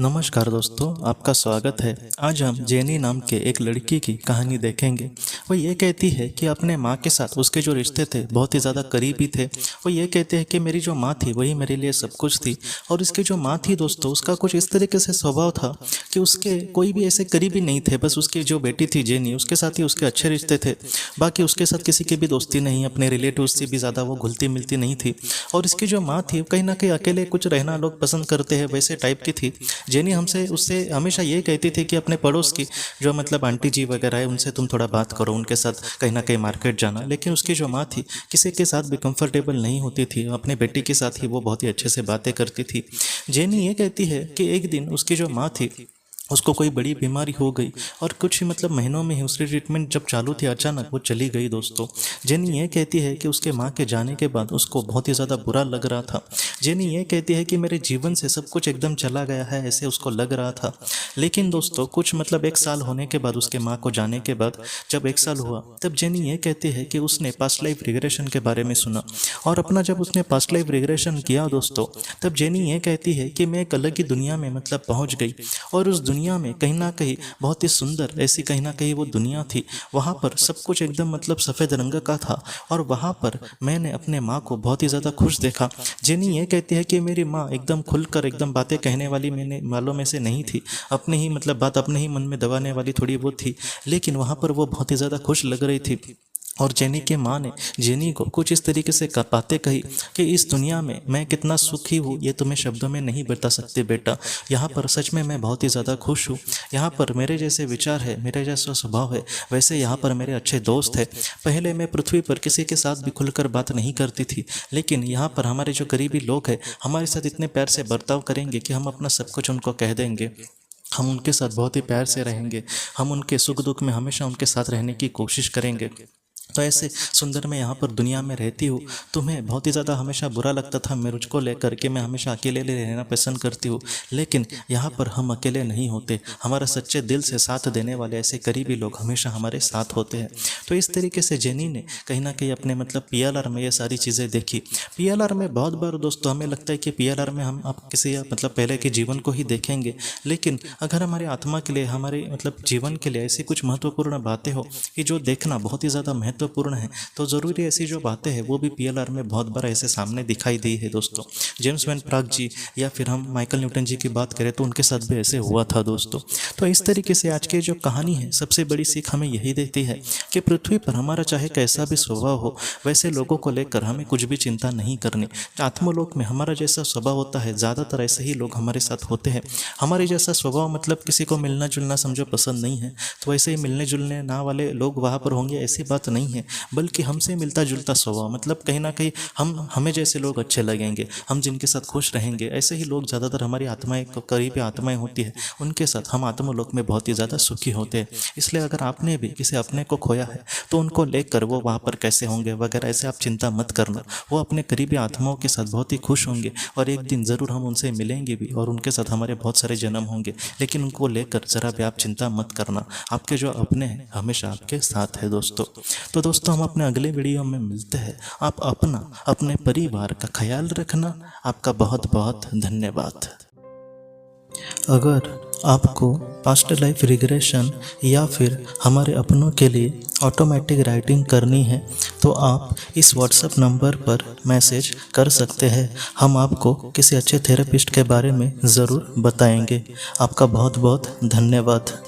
नमस्कार दोस्तों, आपका स्वागत है। आज हम जेनी नाम के एक लड़की की कहानी देखेंगे। वो ये कहती है कि अपने माँ के साथ उसके जो रिश्ते थे बहुत ही ज़्यादा करीबी थे। वो ये कहते हैं कि मेरी जो माँ थी वही मेरे लिए सब कुछ थी। और इसकी जो माँ थी दोस्तों, उसका कुछ इस तरीके से स्वभाव था कि उसके कोई भी ऐसे करीबी नहीं थे। बस उसकी जो बेटी थी जेनी, उसके साथ ही उसके अच्छे रिश्ते थे। बाकी उसके साथ किसी की भी दोस्ती नहीं, अपने रिलेटिव से भी ज़्यादा वो घुलती मिलती नहीं थी। और इसकी जो माँ थी कहीं ना कहीं अकेले कुछ रहना लोग पसंद करते हैं वैसे टाइप की थी। जेनी हमसे उससे हमेशा ये कहती थी कि अपने पड़ोस की जो मतलब आंटी जी वगैरह है उनसे तुम थोड़ा बात करो, उनके साथ कहीं ना कहीं मार्केट जाना। लेकिन उसकी जो माँ थी किसी के साथ भी कंफर्टेबल नहीं होती थी। अपने बेटी के साथ ही वो बहुत ही अच्छे से बातें करती थी। जेनी ये कहती है कि एक दिन उसकी जो माँ थी उसको कोई बड़ी बीमारी हो गई और कुछ ही मतलब महीनों में ही उसकी ट्रीटमेंट जब चालू थी अचानक वो चली गई दोस्तों। जेनी ये कहती है कि उसके माँ के जाने के बाद उसको बहुत ही ज़्यादा बुरा लग रहा था। जेनी ये कहती है कि मेरे जीवन से सब कुछ एकदम चला गया है, ऐसे उसको लग रहा था। लेकिन दोस्तों कुछ मतलब 1 साल होने के बाद, उसके माँ को जाने के बाद जब 1 साल हुआ, तब जेनी ये कहती है कि उसने पास्ट लाइफ रिग्रेशन के बारे में सुना। और अपना जब उसने पास्ट लाइफ रिग्रेशन किया दोस्तों, तब जेनी ये कहती है कि मैं एक अलग ही दुनिया में मतलब पहुंच गई। और उस दुनिया में कहीं ना कहीं बहुत ही सुंदर ऐसी कहीं ना कहीं वो दुनिया थी। वहाँ पर सब कुछ एकदम मतलब सफ़ेद रंग का था। और वहाँ पर मैंने अपने माँ को बहुत ही ज़्यादा खुश देखा। जेनी ये कहती है कि मेरी माँ एकदम खुलकर एकदम बातें कहने वाली मैंने वालों में से नहीं थी। अपने ही मतलब बात अपने ही मन में दबाने वाली थोड़ी वो थी। लेकिन वहाँ पर वो बहुत ही ज़्यादा खुश लग रही थी। और जेनी के माँ ने जेनी को कुछ इस तरीके से बातें कही कि इस दुनिया में मैं कितना सुखी हूँ ये तुम्हें शब्दों में नहीं बता सकते बेटा। यहाँ पर सच में मैं बहुत ही ज़्यादा खुश हूँ। यहाँ पर मेरे जैसे विचार है, मेरे जैसा स्वभाव है, वैसे यहाँ पर मेरे अच्छे दोस्त हैं। पहले मैं पृथ्वी पर किसी के साथ भी खुलकर बात नहीं करती थी, लेकिन यहाँ पर हमारे जो करीबी लोग हैं हमारे साथ इतने प्यार से बर्ताव करेंगे कि हम अपना सब कुछ उनको कह देंगे। हम उनके साथ बहुत ही प्यार से रहेंगे। हम उनके सुख दुख में हमेशा उनके साथ रहने की कोशिश करेंगे। तो ऐसे सुंदर मैं यहाँ पर दुनिया में रहती हूँ। तुम्हें बहुत ही ज़्यादा हमेशा बुरा लगता था मुझको लेकर के मैं हमेशा अकेले रहना पसंद करती हूँ। लेकिन यहाँ पर हम अकेले नहीं होते, हमारा सच्चे दिल से साथ देने वाले ऐसे करीबी लोग हमेशा हमारे साथ होते हैं। तो इस तरीके से जेनी ने कहीं ना कहीं अपने मतलब पीएलआर में ये सारी चीज़ें देखी। पीएलआर में बहुत बार दोस्तों हमें लगता है कि पीएलआर में हम अब किसी मतलब पहले के जीवन को ही देखेंगे। लेकिन अगर हमारे आत्मा के लिए, हमारे मतलब जीवन के लिए ऐसी कुछ महत्वपूर्ण बातें हो कि जो देखना बहुत ही ज़्यादा महत्वपूर्ण है, तो ज़रूरी ऐसी जो बातें हैं वो भी पीएलआर में बहुत बार ऐसे सामने दिखाई दी है दोस्तों। जेम्स वैन प्राग जी या फिर हम माइकल न्यूटन जी की बात करें तो उनके साथ भी ऐसे हुआ था दोस्तों। तो इस तरीके से आज की जो कहानी है सबसे बड़ी सीख हमें यही देती है कि पृथ्वी पर हमारा चाहे कैसा भी स्वभाव हो, वैसे लोगों को लेकर हमें कुछ भी चिंता नहीं करनी। आत्मलोक में हमारा जैसा स्वभाव होता है, ज़्यादातर ऐसे ही लोग हमारे साथ होते हैं। हमारे जैसा स्वभाव मतलब किसी को मिलना जुलना समझो पसंद नहीं है, तो वैसे ही मिलने जुलने ना वाले लोग वहाँ पर होंगे, ऐसी बात नहीं है। बल्कि हमसे मिलता जुलता स्वभाव मतलब कहीं ना कहीं हमें जैसे लोग अच्छे लगेंगे, हम जिनके साथ खुश रहेंगे, ऐसे ही लोग ज़्यादातर हमारी आत्माएं करीबी आत्माएं होती है, उनके साथ हम आत्मलोक में बहुत ही ज़्यादा सुखी होते हैं। इसलिए अगर आपने भी किसी अपने को खोया है तो उनको लेकर वो वहाँ पर कैसे होंगे वगैरह ऐसे आप चिंता मत करना। वो अपने करीबी आत्माओं के साथ बहुत ही खुश होंगे और एक दिन ज़रूर हम उनसे मिलेंगे भी और उनके साथ हमारे बहुत सारे जन्म होंगे। लेकिन उनको लेकर ज़रा भी आप चिंता मत करना, आपके जो अपने हैं हमेशा आपके साथ है दोस्तों। तो दोस्तों हम अपने अगले वीडियो में मिलते हैं। आप अपना अपने परिवार का ख्याल रखना। आपका बहुत बहुत धन्यवाद। अगर आपको पास्ट लाइफ रिग्रेशन या फिर हमारे अपनों के लिए ऑटोमेटिक राइटिंग करनी है तो आप इस व्हाट्सएप नंबर पर मैसेज कर सकते हैं। हम आपको किसी अच्छे थेरेपिस्ट के बारे में ज़रूर बताएंगे। आपका बहुत बहुत धन्यवाद।